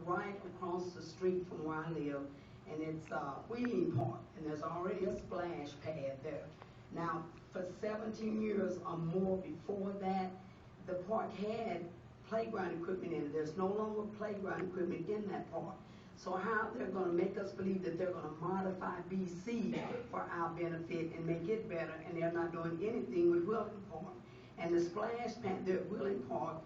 right across the street from where I live, and it's Wheeling Park, and there's already a splash pad there. Now, for 17 years or more before that, the park had playground equipment in it. There's no longer playground equipment in that park. So how they're going to make us believe that they're going to modify BC for our benefit and make it better, and they're not doing anything with Wheeling Park. And the splash pad there at Wheeling Park,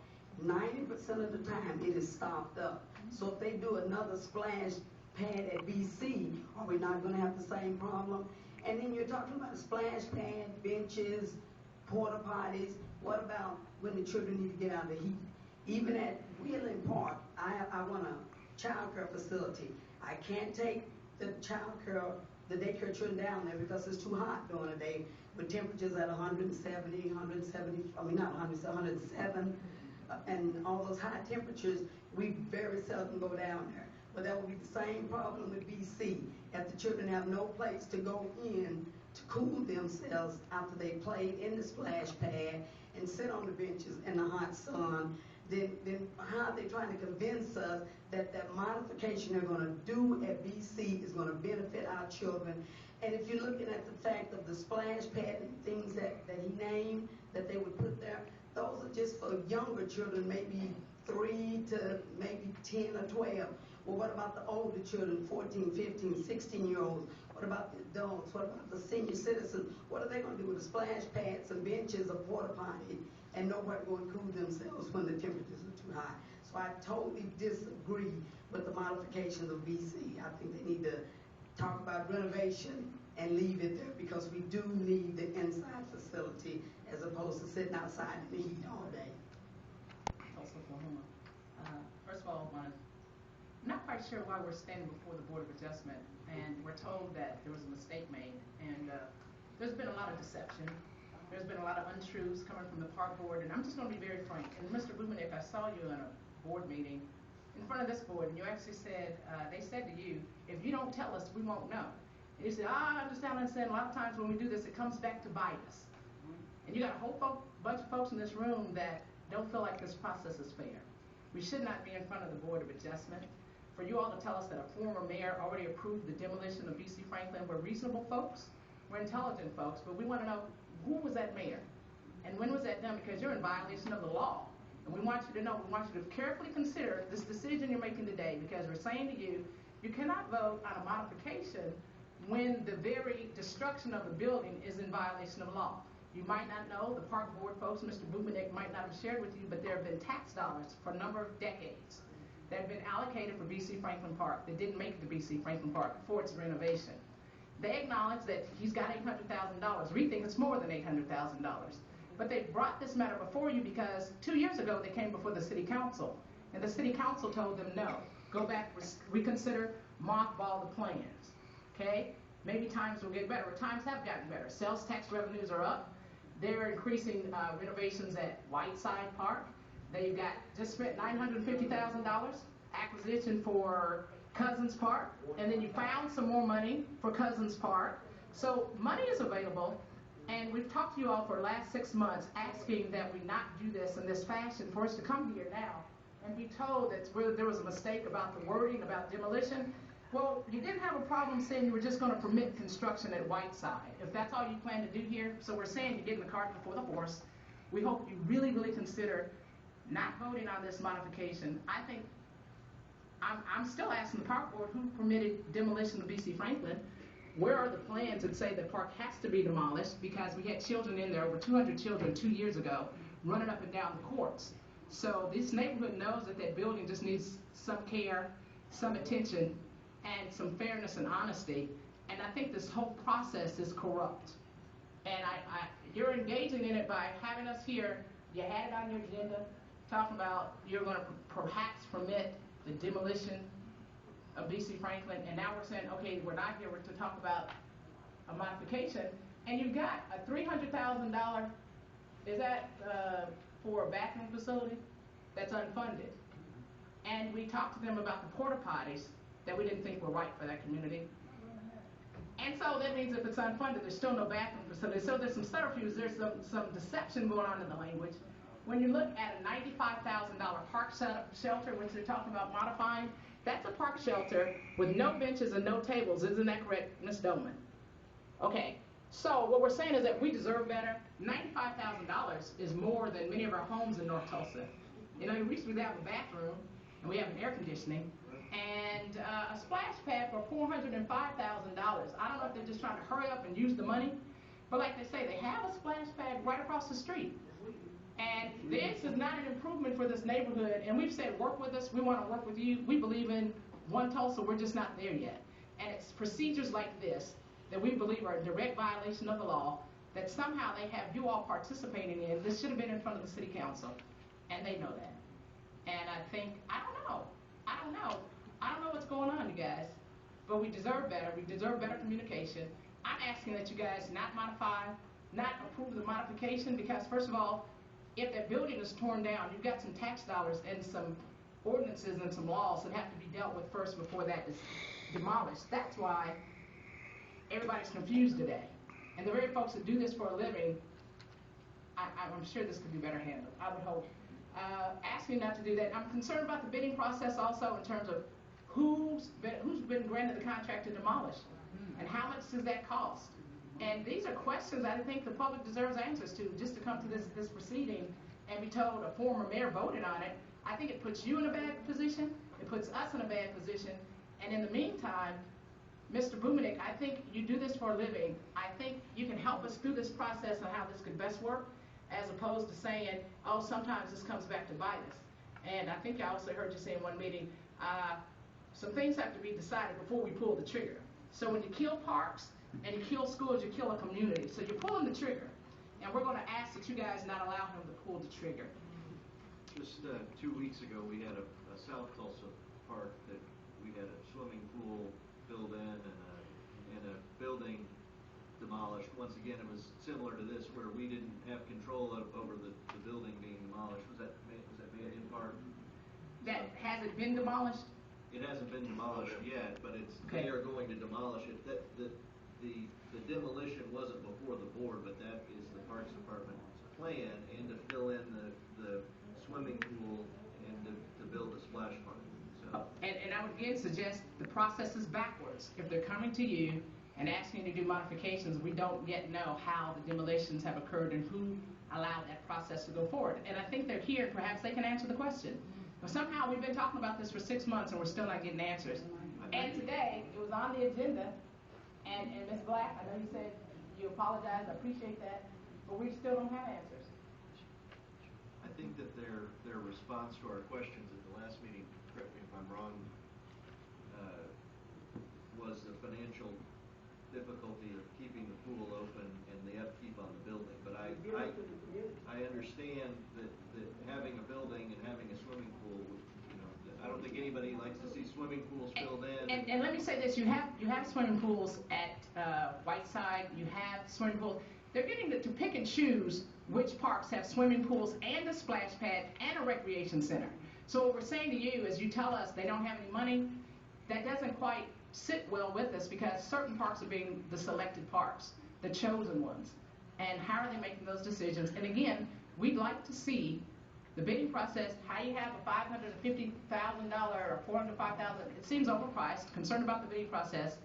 90% of the time it is stopped up. So if they do another splash pad at BC, are we not going to have the same problem? And then you're talking about a splash pad, benches, porta potties. What about when the children need to get out of the heat? Even at Wheeling Park, I want a child care facility. I can't take the daycare children down there because it's too hot during the day with temperatures at 170, 170, I mean not 107, and all those high temperatures, we very seldom go down there. But that would be the same problem with BC. If the children have no place to go in to cool themselves after they played in the splash pad and sit on the benches in the hot sun, then how are they trying to convince us that that modification they're going to do at BC is going to benefit our children? And if you're looking at the fact of the splash pad and things that he named that they would put there, those are just for younger children, maybe 3 to maybe 10 or 12. Well, what about the older children, 14, 15, 16-year-olds? What about the adults? What about the senior citizens? What are they going to do with the splash pads and benches, a porta potty, and nowhere to go and cool themselves when the temperatures are too high? So I totally disagree with the modifications of BC. I think they need to talk about renovation and leave it there because we do need the inside facility as opposed to sitting outside in the heat all day. Oklahoma. First of all, I'm not quite sure why we're standing before the Board of Adjustment, and we're told that there was a mistake made, and there's been a lot of deception. There's been a lot of untruths coming from the park board, and I'm just going to be very frank. And Mr. Bubenik, I saw you in a board meeting in front of this board, and you actually said, they said to you, if you don't tell us, we won't know. And you said, I understand, a lot of times when we do this, it comes back to bite us. And you got a whole bunch of folks in this room that don't feel like this process is fair. We should not be in front of the Board of Adjustment. For you all to tell us that a former mayor already approved the demolition of BC Franklin, we're reasonable folks, we're intelligent folks, but we want to know who was that mayor and when was that done, because you're in violation of the law. And we want you to know, we want you to carefully consider this decision you're making today, because we're saying to you, you cannot vote on a modification when the very destruction of the building is in violation of law. You might not know, the park board folks, Mr. Bubenik might not have shared with you, but there have been tax dollars for a number of decades that have been allocated for BC Franklin Park that didn't make it to BC Franklin Park for its renovation. They acknowledge that he's got $800,000. We think it's more than $800,000. But they brought this matter before you because 2 years ago they came before the city council, and the city council told them no, go back, reconsider, mothball the plans. Okay? Maybe times will get better, or times have gotten better. Sales tax revenues are up. They're increasing renovations at Whiteside Park. They've got just spent $950,000 acquisition for Cousins Park, and then you found some more money for Cousins Park. So money is available, and we've talked to you all for the last 6 months asking that we not do this in this fashion, for us to come here now and be told that there was a mistake about the wording, about demolition. Well, you didn't have a problem saying you were just going to permit construction at Whiteside, if that's all you plan to do here. So we're saying you're getting the cart before the horse. We hope you really, really consider not voting on this modification. I think I'm still asking the park board who permitted demolition of BC Franklin. Where are the plans that say the park has to be demolished, because we had children in there, over 200 children 2 years ago, running up and down the courts. So this neighborhood knows that that building just needs some care, some attention, and some fairness and honesty. And I think this whole process is corrupt. And you're engaging in it by having us here. You had it on your agenda, talking about you're going to perhaps permit the demolition of BC Franklin, and now we're saying, okay, we're not here to talk about a modification, and you've got a $300,000, is that for a bathroom facility that's unfunded? And we talked to them about the porta potties that we didn't think were right for that community. And so that means if it's unfunded, there's still no bathroom facility. So there's some subterfuge, there's some deception going on in the language. when you look at a $95,000 park shelter, which they're talking about modifying, that's a park shelter with no benches and no tables. Isn't that correct, Ms. Doman? Okay, so what we're saying is that we deserve better. $95,000 is more than many of our homes in North Tulsa. You know, we have a bathroom, and we have an air conditioning, and a splash pad for $405,000. I don't know if they're just trying to hurry up and use the money, but like they say, they have a splash pad right across the street. And this is not an improvement for this neighborhood, and we've said work with us, we want to work with you. We believe in One Tulsa, we're just not there yet. And it's procedures like this that we believe are a direct violation of the law, that somehow they have you all participating in. This should have been in front of the city council, and they know that. And I think, I don't know what's going on, you guys, but we deserve better. We deserve better communication. I'm asking that you guys not approve the modification, because first of all, if that building is torn down, you've got some tax dollars and some ordinances and some laws that have to be dealt with first before that is demolished. That's why everybody's confused today. And the very folks that do this for a living, I'm sure this could be better handled. I would hope. Asking not to do that. I'm concerned about the bidding process also in terms of who's been granted the contract to demolish, and how much does that cost? And these are questions I think the public deserves answers to, just to come to this proceeding and be told a former mayor voted on it. I think it puts you in a bad position. It puts us in a bad position. And in the meantime, Mr. Bumenick, I think you do this for a living. I think you can help us through this process on how this could best work, as opposed to saying, oh, sometimes this comes back to bite us. And I think I also heard you say in one meeting, some things have to be decided before we pull the trigger. So when you kill parks and you kill schools, you kill a community. So you're pulling the trigger. And we're going to ask that you guys not allow him to pull the trigger. Just 2 weeks ago, we had a South Tulsa park that we had a swimming pool filled in and a building demolished. Once again, it was similar to this, where we didn't have control over the building being demolished. Was that Mannion Park? That hasn't been demolished? It hasn't been demolished yet, but they are going to demolish it. The demolition wasn't before the board, but that is the Parks Department's plan, and to fill in the swimming pool and to build a splash park. So. And I would again suggest the process is backwards. If they're coming to you and asking you to do modifications, we don't yet know how the demolitions have occurred and who allowed that process to go forward. And I think they're here, perhaps they can answer the question. But somehow we've been talking about this for 6 months and we're still not getting answers. And today, it was on the agenda, and Ms. Black, I know you said you apologize, I appreciate that, but we still don't have answers. I think that their response to our questions at the last meeting, correct me if I'm wrong, was the financial difficulty of keeping the pool open and the upkeep on the building. But I understand that having a building and having a swimming pool, I don't think anybody likes to see swimming pools filled in. And let me say this: you have swimming pools at Whiteside. You have swimming pools. They're getting to pick and choose which parks have swimming pools and a splash pad and a recreation center. So what we're saying to you is, you tell us they don't have any money. That doesn't quite sit well with us, because certain parks are being the selected parks, the chosen ones. And how are they making those decisions? And again, we'd like to see the bidding process, how you have a $550,000 or $405,000, it seems overpriced, concerned about the bidding process.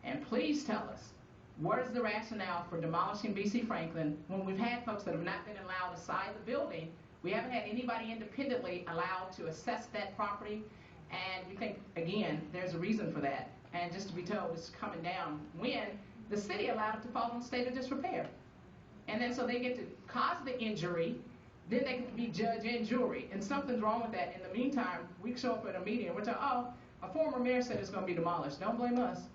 And please tell us, what is the rationale for demolishing B.C. Franklin when we've had folks that have not been allowed to side the building? We haven't had anybody independently allowed to assess that property. And we think, again, there's a reason for that. And just to be told, it's coming down when the city allowed it to fall in a state of disrepair. And then so they get to cause the injury, then they can be judge and jury. And something's wrong with that. In the meantime, we show up at a meeting and we're told, oh, a former mayor said it's going to be demolished. Don't blame us.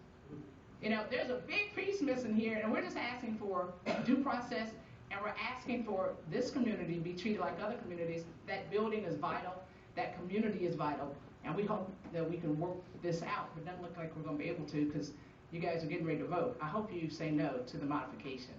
There's a big piece missing here, and we're just asking for due process, and we're asking for this community to be treated like other communities. That building is vital. That community is vital. And we hope that we can work this out. It doesn't look like we're going to be able to, because you guys are getting ready to vote. I hope you say no to the modification.